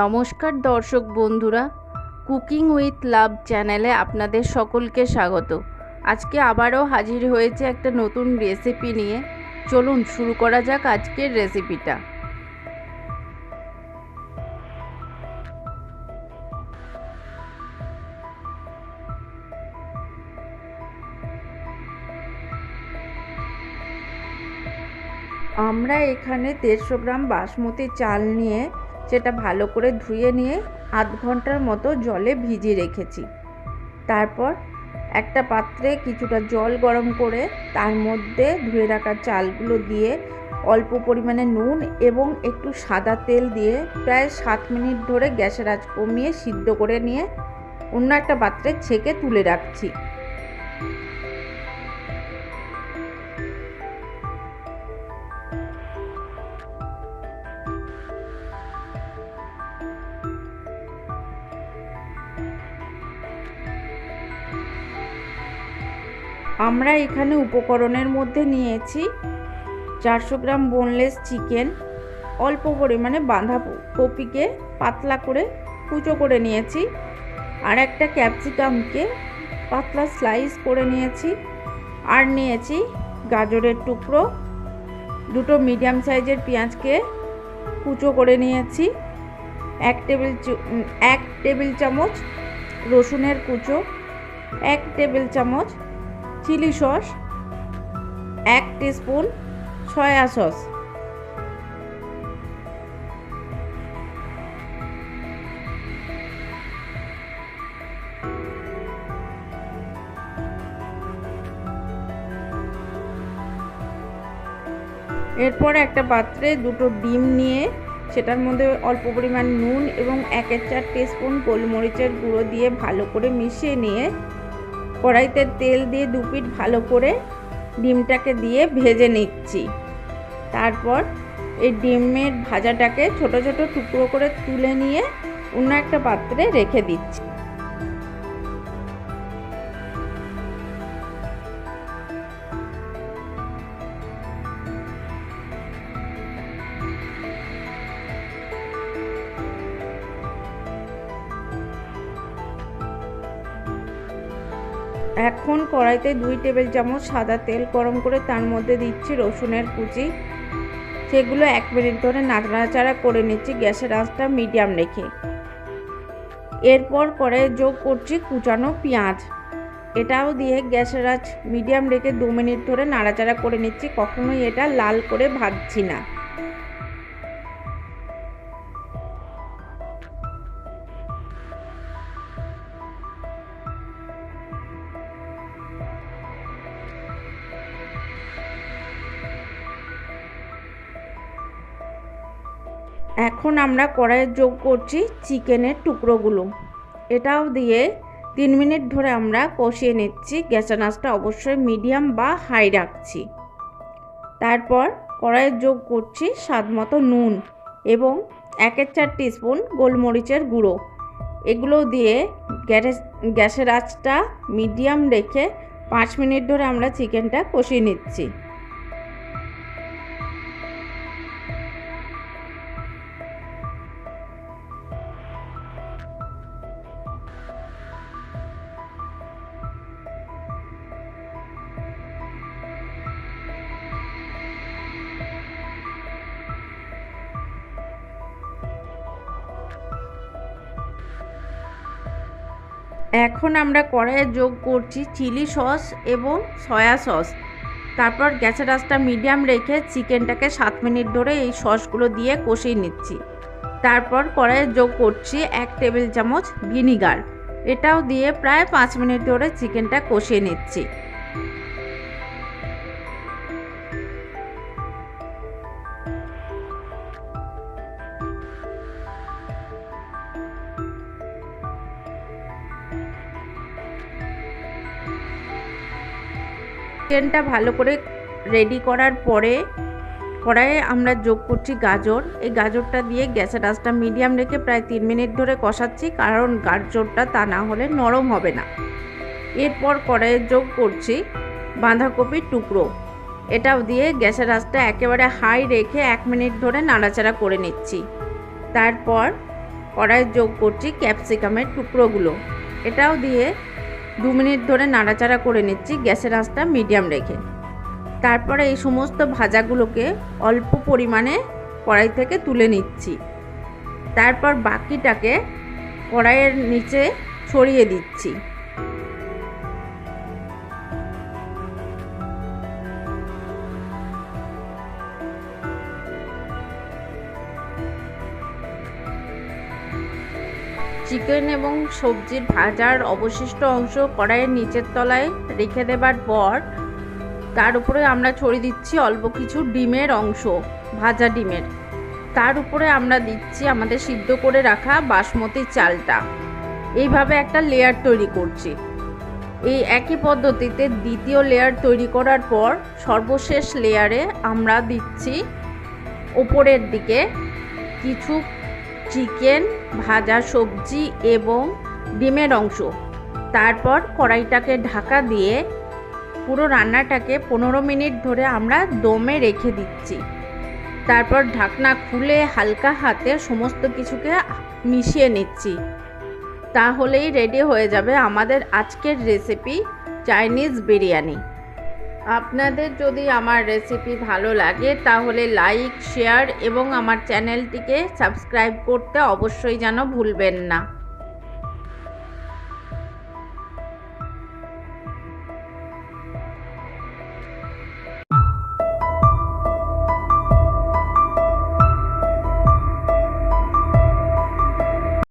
নমস্কার দর্শক বন্ধুরা, কুকিং উইথ লাভ চ্যানেলে আপনাদের সকলকে স্বাগত। আজকে আবারও হাজির হয়েছে একটা নতুন রেসিপি নিয়ে। চলুন শুরু করা যাক আজকের রেসিপিটা। আমরা এখানে 150 গ্রাম বাসমতি চাল নিয়ে সেটা ভালো করে ধুয়ে নিয়ে আধ ঘন্টার মতো জলে ভিজিয়ে রেখেছি। তারপর একটা পাত্রে কিছুটা জল গরম করে তার মধ্যে ধুয়ে রাখা চালগুলো দিয়ে অল্প পরিমাণে নুন এবং একটু সাদা তেল দিয়ে প্রায় 7 মিনিট ধরে গ্যাসের আঁচ কমিয়ে সিদ্ধ করে নিয়ে অন্য একটা পাত্রে ছেঁকে তুলে রাখছি। আমরা এখানে উপকরণের মধ্যে নিয়েছি 400 গ্রাম বোনলেস চিকেন, অল্প পরিমাণে বাঁধাকপিকে পাতলা করে কুচো করে নিয়েছি, আর একটা ক্যাপসিকামকে পাতলা স্লাইস করে নিয়েছি, আর নিয়েছি গাজরের টুকরো, দুটো মিডিয়াম সাইজের পেঁয়াজকে কুচো করে নিয়েছি, 1 টেবিল চামচ রসুনের কুচো, 1 টেবিল চামচ chilli sauce, 1 teaspoon soya sauce. এরপর একটা পাত্রে দুটো ডিম নিয়ে সেটার মধ্যে অল্প পরিমাণ নুন এবং 1/4 টিস্পুন গোলমরিচের গুঁড়ো দিয়ে ভালো করে মিশিয়ে নিয়ে কড়াইতে তেল দিয়ে 2 পিঠ ভালো করে ডিমটাকে দিয়ে ভেজে নিচ্ছি। তারপর এই ডিমের ভাজাটাকে ছোট ছোট টুকরো করে তুলে নিয়ে অন্য একটা পাত্রে রেখে দিচ্ছি। এখন কড়াইতে 2 টেবিল চামচ সাদা তেল গরম করে তার মধ্যে দিচ্ছি রসুনের কুচি, সেগুলো 1 মিনিট ধরে নাড়াচাড়া করে নিচ্ছি গ্যাসের আঁচটা মিডিয়াম রেখে। এরপর কড়াইয়ে যোগ করছি কুচানো পেঁয়াজ, এটাও দিয়ে গ্যাসের আঁচ মিডিয়াম রেখে 2 মিনিট ধরে নাড়াচাড়া করে নিচ্ছি, কখনোই এটা লাল করে ভাজছি না। এখন আমরা কড়াইয়ে যোগ করছি চিকেনের টুকরোগুলো, এটাও দিয়ে 3 মিনিট ধরে আমরা কষিয়ে নিচ্ছি, গ্যাসের আঁচটা অবশ্যই মিডিয়াম বা হাই রাখছি। তারপর কড়াইয়ে যোগ করছি স্বাদ মতো নুন এবং 1/4 টিস্পুন গোলমরিচের গুঁড়ো, এগুলো দিয়ে গ্যাসের আঁচটা মিডিয়াম রেখে 5 মিনিট ধরে আমরা চিকেনটা কষিয়ে নিচ্ছি। এখন আমরা কড়াইয়ে যোগ করছি চিলি সস এবং সয়া সস। তারপর গ্যাসের আঁচটা মিডিয়াম রেখে চিকেনটাকে 7 মিনিট ধরে এই সসগুলো দিয়ে কষিয়ে নিচ্ছি। তারপর কড়াইয়ে যোগ করছি 1 টেবিল চামচ ভিনিগার, এটাও দিয়ে প্রায় 5 মিনিট ধরে চিকেনটা কষিয়ে নিচ্ছি। চিকেনটা ভালো করে রেডি করার পরে কড়াইয়ে আমরা যোগ করছি গাজর, এই গাজরটা দিয়ে গ্যাসের আঁচটা মিডিয়াম রেখে প্রায় 3 মিনিট ধরে কষাচ্ছি, কারণ গাজরটা তা না হলে নরম হবে না। এরপর কড়াইয়ে যোগ করছি বাঁধাকপির টুকরো, এটাও দিয়ে গ্যাসের আঁচটা একেবারে হাই রেখে 1 মিনিট ধরে নাড়াচাড়া করে নিচ্ছি। তারপর কড়াইয়ে যোগ করছি ক্যাপসিকামের টুকরোগুলো। এটাও দিয়ে 2 মিনিট ধরে নাড়াচাড়া করে নিচ্ছি গ্যাসের আঁচটা মিডিয়াম রেখে। তারপরে এই সমস্ত ভাজাগুলোকে অল্প পরিমাণে কড়াই থেকে তুলে নিচ্ছি। তারপর বাকিটাকে কড়াইয়ের নিচে ছড়িয়ে দিচ্ছি। চিকেন এবং সবজির ভাজার অবশিষ্ট অংশ কড়াইয়ের নিচের তলায় রেখে দেবার পর তার উপরে আমরা ছড়িয়ে দিচ্ছি অল্প কিছু ডিমের অংশ, ভাজা ডিমের। তার উপরে আমরা দিচ্ছি আমাদের সিদ্ধ করে রাখা বাসমতি চালটা। এইভাবে একটা লেয়ার তৈরি করছি। এই একই পদ্ধতিতে দ্বিতীয় লেয়ার তৈরি করার পর সর্বশেষ লেয়ারে আমরা দিচ্ছি উপরের দিকে কিছু চিকেন, ভাজা সবজি এবং ডিমের অংশ। তারপর কড়াইটাকে ঢাকা দিয়ে পুরো রান্নাটাকে 15 মিনিট ধরে আমরা দমে রেখে দিচ্ছি। তারপর ঢাকনা খুলে হালকা হাতে সমস্ত কিছুকে মিশিয়ে নিচ্ছি। তাহলেই রেডি হয়ে যাবে আমাদের আজকের রেসিপি চাইনিজ বিরিয়ানি। আপনাদের যদি আমার রেসিপি ভালো লাগে তাহলে লাইক, শেয়ার এবং আমার চ্যানেলটিকে সাবস্ক্রাইব করতে অবশ্যই যেন ভুলবেন না।